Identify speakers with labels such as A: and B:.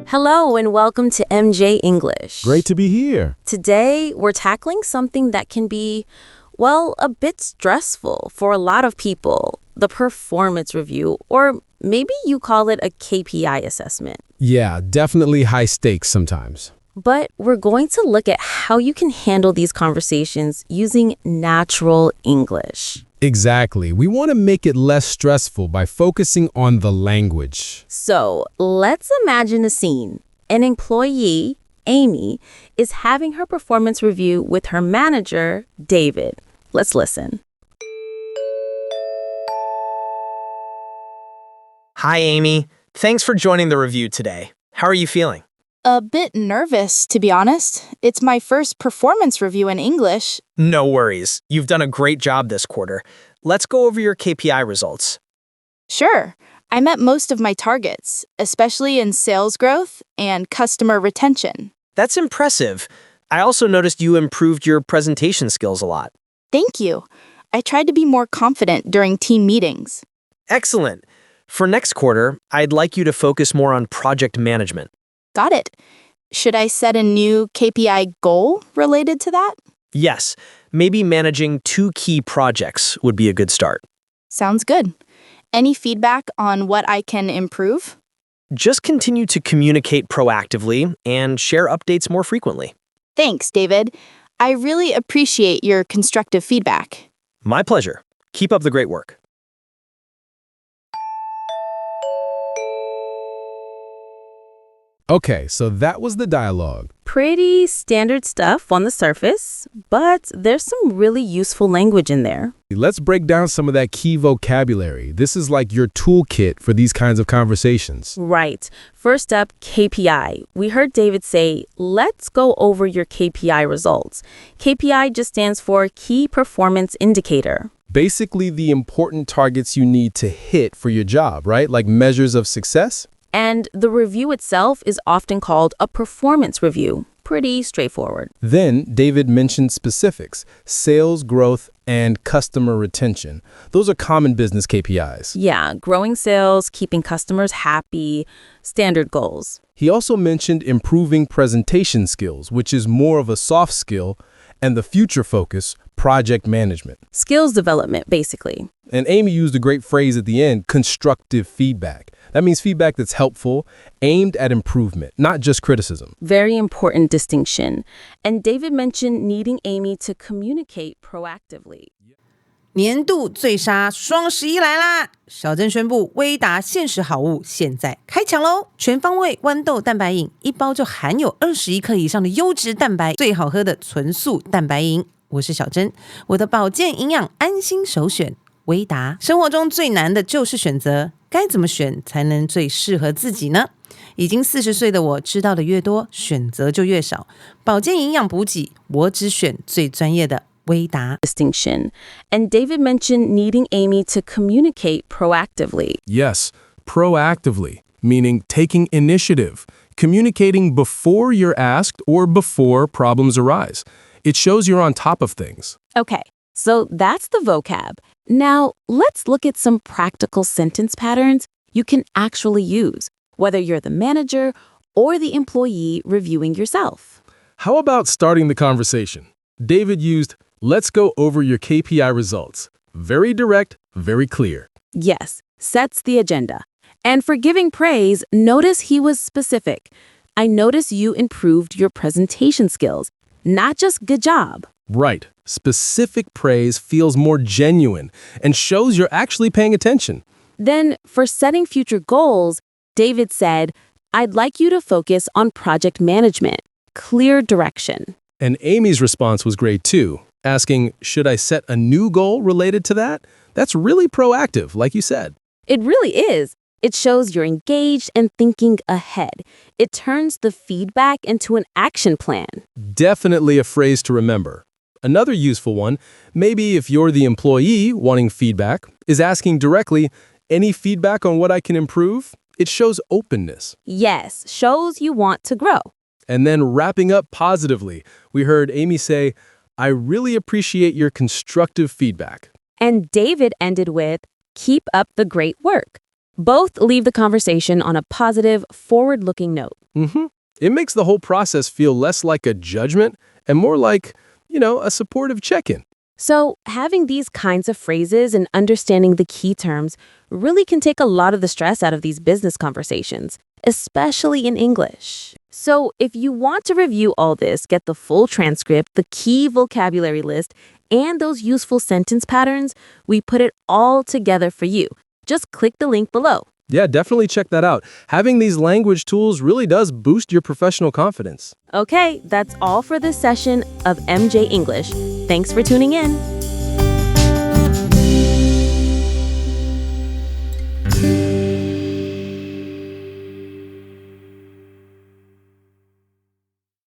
A: Hello and welcome to MJ English.
B: Great to be here.
A: Today, we're tackling something that can be, well, a bit stressful for a lot of people, the performance review, or maybe you call it a KPI assessment.
B: Yeah, definitely high stakes sometimes.
A: But we're going to look at how you can handle these conversations using natural English.
B: Exactly. We want to make it less stressful by focusing on the language.
A: So let's imagine a scene. An employee, Amy, is having her performance review with her manager, David. Let's listen.
C: Hi, Amy. Thanks for joining the review today. How are you feeling?
D: A bit nervous, to be honest. It's my first performance review in English.
C: No worries. You've done a great job this quarter. Let's go over your KPI results.
D: Sure, I met most of my targets, especially in sales growth and customer retention.
C: That's impressive. I also noticed you improved your presentation skills a lot.
D: Thank you. I tried to be more confident during team meetings.
C: Excellent. For next quarter, I'd like you to focus more on project management.
D: Got it. Should I set a new KPI goal related to that?
C: Yes, maybe managing 2 key projects would be a good start.
D: Sounds good. Any feedback on what I can improve?
C: Just continue to communicate proactively and share updates more frequently.
D: Thanks, David. I really appreciate your constructive feedback.
C: My pleasure. Keep up the great work.
B: Okay, so that was the dialogue.
A: Pretty standard stuff on the surface, but there's some really useful language in there.
B: Let's break down some of that key vocabulary. This is like your toolkit for these kinds of conversations.
A: Right. First up, KPI. We heard David say, let's go over your KPI results. KPI just stands for Key Performance Indicator.
B: Basically, the important targets you need to hit for your job, right? Like measures of success?
A: And the review itself is often called a performance review. Pretty straightforward.
B: Then David mentioned specifics, sales growth and customer retention. Those are common business KPIs.
A: Yeah, growing sales, keeping customers happy, standard goals.
B: He also mentioned improving presentation skills, which is more of a soft skill, and the future focus, project management.
A: Skills development, basically.
B: And Amy used a great phrase at the end, constructive feedback. That means feedback that's helpful, aimed at improvement, not just criticism.
A: Very important distinction. And David mentioned needing Amy to communicate proactively.
E: 年度最杀双11来啦！小珍宣布，威达限时好物现在开抢喽！全方位豌豆蛋白饮，一包就含有21克以上的优质蛋白，最好喝的纯素蛋白饮。我是小珍，我的保健营养安心首选威达。生活中最难的就是选择，该怎么选才能最适合自己呢？已经40岁的我，知道的越多，选择就越少。保健营养补给，我只选最专业的。
A: Distinction. And David mentioned needing Amy to communicate proactively.
B: Yes, proactively, meaning taking initiative, communicating before you're asked or before problems arise. It shows you're on top of things.
A: Okay, so that's the vocab. Now, let's look at some practical sentence patterns you can actually use, whether you're the manager or the employee reviewing yourself.
B: How about starting the conversation? David used, let's go over your KPI results. Very direct, very clear.
A: Yes, sets the agenda. And for giving praise, notice he was specific. I notice you improved your presentation skills, not just good job.
B: Right. Specific praise feels more genuine and shows you're actually paying attention.
A: Then, for setting future goals, David said, I'd like you to focus on project management, clear direction.
B: And Amy's response was great too, asking, should I set a new goal related to that? That's really proactive, like you said.
A: It really is. It shows you're engaged and thinking ahead. It turns the feedback into an action plan.
B: Definitely a phrase to remember. Another useful one, maybe if you're the employee wanting feedback, is asking directly, any feedback on what I can improve? It shows openness.
A: Yes, shows you want to grow.
B: And then wrapping up positively, we heard Amy say, I really appreciate your constructive feedback.
A: And David ended with, keep up the great work. Both leave the conversation on a positive, forward-looking note.
B: It makes the whole process feel less like a judgment and more like, a supportive check-in.
A: So, having these kinds of phrases and understanding the key terms really can take a lot of the stress out of these business conversations, especially in English. So, if you want to review all this, get the full transcript, the key vocabulary list, and those useful sentence patterns, we put it all together for you. Just click the link below.
B: Yeah, definitely check that out. Having these language tools really does boost your professional confidence.
A: Okay, that's all for this session of MJ English. Thanks for tuning in.